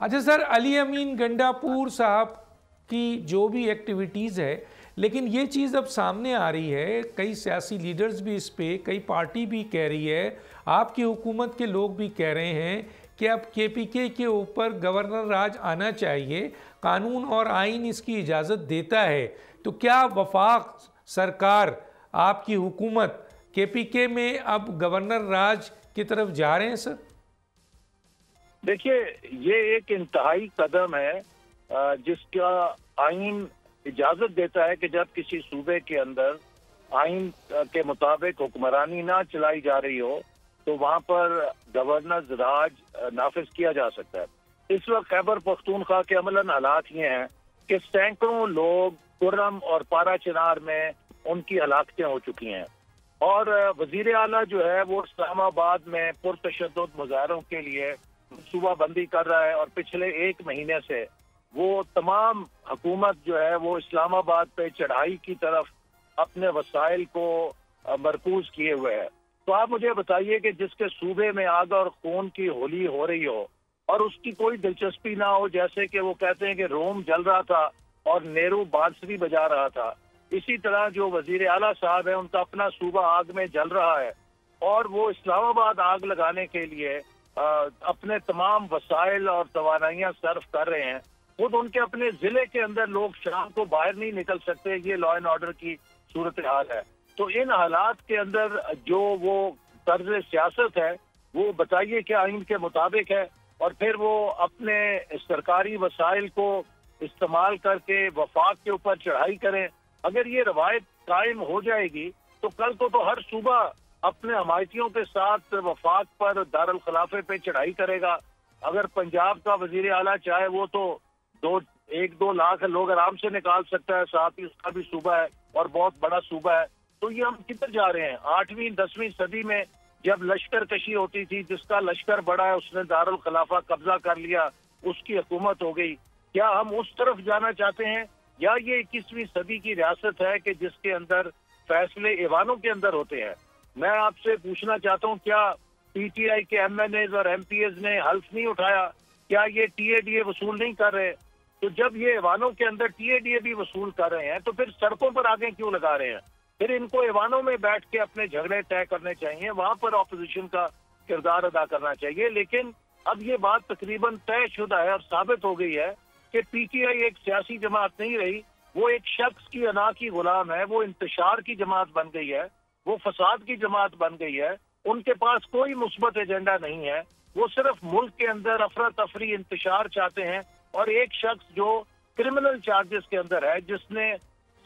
اچھا سر، علی امین گنڈاپور صاحب کی جو بھی ایکٹیویٹیز ہے، لیکن یہ چیز اب سامنے آ رہی ہے، کئی سیاسی لیڈرز بھی اس پہ، کئی پارٹی بھی کہہ رہی ہے، آپ کی حکومت کے لوگ بھی کہہ رہے ہیں کہ اب کے پی کے اوپر گورنر راج آنا چاہیے، قانون اور آئین اس کی اجازت دیتا ہے۔ تو کیا وفاق سرکار، آپ کی حکومت کے پی کے میں اب گورنر راج کی طرف جا رہے ہیں سر؟ دیکھیے، یہ ایک انتہائی قدم ہے جس کا آئین اجازت دیتا ہے کہ جب کسی صوبے کے اندر آئین کے مطابق حکمرانی نہ چلائی جا رہی ہو تو وہاں پر گورنر راج نافذ کیا جا سکتا ہے۔ اس وقت خیبر پختونخوا کے عملاً حالات یہ ہیں کہ سینکڑوں لوگ کرم اور پارا چنار میں ان کی ہلاکتیں ہو چکی ہیں، اور وزیر اعلیٰ جو ہے وہ اسلام آباد میں پرتشدد مظاہروں کے لیے منصوبہ بندی کر رہا ہے، اور پچھلے 1 مہینے سے وہ تمام حکومت جو ہے وہ اسلام آباد پہ چڑھائی کی طرف اپنے وسائل کو مرکوز کیے ہوئے ہے۔ تو آپ مجھے بتائیے کہ جس کے صوبے میں آگ اور خون کی ہولی ہو رہی ہو اور اس کی کوئی دلچسپی نہ ہو، جیسے کہ وہ کہتے ہیں کہ روم جل رہا تھا اور نیرو بانسری بجا رہا تھا، اسی طرح جو وزیر اعلیٰ صاحب ہیں ان کا اپنا صوبہ آگ میں جل رہا ہے اور وہ اسلام آباد آگ لگانے کے لیے اپنے تمام وسائل اور توانائیاں صرف کر رہے ہیں۔ خود ان کے اپنے ضلع کے اندر لوگ شام کو باہر نہیں نکل سکتے، یہ لا اینڈ آرڈر کی صورتحال ہے۔ تو ان حالات کے اندر جو وہ طرز سیاست ہے وہ بتائیے کہ آئین کے مطابق ہے، اور پھر وہ اپنے سرکاری وسائل کو استعمال کر کے وفاق کے اوپر چڑھائی کریں۔ اگر یہ روایت قائم ہو جائے گی تو کل کو تو ہر صوبہ اپنے حمایتیوں کے ساتھ وفاق پر دارالخلافے پہ چڑھائی کرے گا۔ اگر پنجاب کا وزیر اعلیٰ چاہے وہ تو 1-2 لاکھ لوگ آرام سے نکال سکتا ہے، ساتھ ہی اس کا بھی صوبہ ہے اور بہت بڑا صوبہ ہے۔ تو یہ ہم کدھر جا رہے ہیں؟ 8ویں-10ویں صدی میں جب لشکر کشی ہوتی تھی، جس کا لشکر بڑا ہے اس نے دارالخلافہ قبضہ کر لیا، اس کی حکومت ہو گئی۔ کیا ہم اس طرف جانا چاہتے ہیں، یا یہ 21ویں صدی کی ریاست ہے کہ جس کے اندر فیصلے ایوانوں کے اندر ہوتے ہیں؟ میں آپ سے پوچھنا چاہتا ہوں، کیا پی ٹی آئی کے ایم این ایز اور ایم پی ایز نے حلف نہیں اٹھایا؟ کیا یہ ٹی اے ڈی اے وصول نہیں کر رہے؟ تو جب یہ ایوانوں کے اندر ٹی اے ڈی اے بھی وصول کر رہے ہیں تو پھر سڑکوں پر آگے کیوں لگا رہے ہیں؟ پھر ان کو ایوانوں میں بیٹھ کے اپنے جھگڑے طے کرنے چاہیے، وہاں پر اپوزیشن کا کردار ادا کرنا چاہیے۔ لیکن اب یہ بات تقریباً طے شدہ ہے اور ثابت ہو گئی ہے کہ پی ٹی آئی ایک سیاسی جماعت نہیں رہی، وہ ایک شخص کی انا کی غلام ہے، وہ انتشار کی جماعت بن گئی ہے، وہ فساد کی جماعت بن گئی ہے۔ ان کے پاس کوئی مثبت ایجنڈا نہیں ہے، وہ صرف ملک کے اندر افراتفری انتشار چاہتے ہیں، اور ایک شخص جو کرمنل چارجز کے اندر ہے، جس نے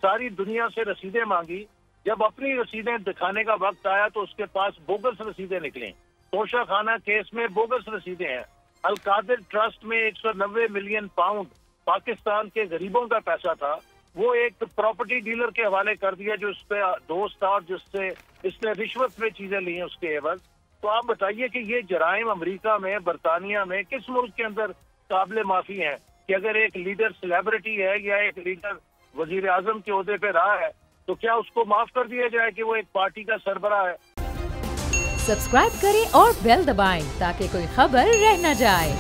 ساری دنیا سے رسیدیں مانگی، جب اپنی رسیدیں دکھانے کا وقت آیا تو اس کے پاس بوگس رسیدیں نکلیں۔ توشہ خانہ کیس میں بوگس رسیدیں ہیں۔ القادر ٹرسٹ میں 190 ملین پاؤنڈ پاکستان کے غریبوں کا پیسہ تھا، وہ ایک پراپرٹی ڈیلر کے حوالے کر دیا جو اس پہ دوست تھا اور جس سے اس نے رشوت میں چیزیں لی ہیں اس کے عوض۔ تو آپ بتائیے کہ یہ جرائم امریکہ میں، برطانیہ میں، کس ملک کے اندر قابل معافی ہیں کہ اگر ایک لیڈر سیلیبریٹی ہے یا ایک لیڈر وزیر اعظم کے عہدے پہ رہا ہے تو کیا اس کو معاف کر دیا جائے کہ وہ ایک پارٹی کا سربراہ ہے؟ سبسکرائب کریں اور بیل دبائیں تاکہ کوئی خبر رہ نہ جائے۔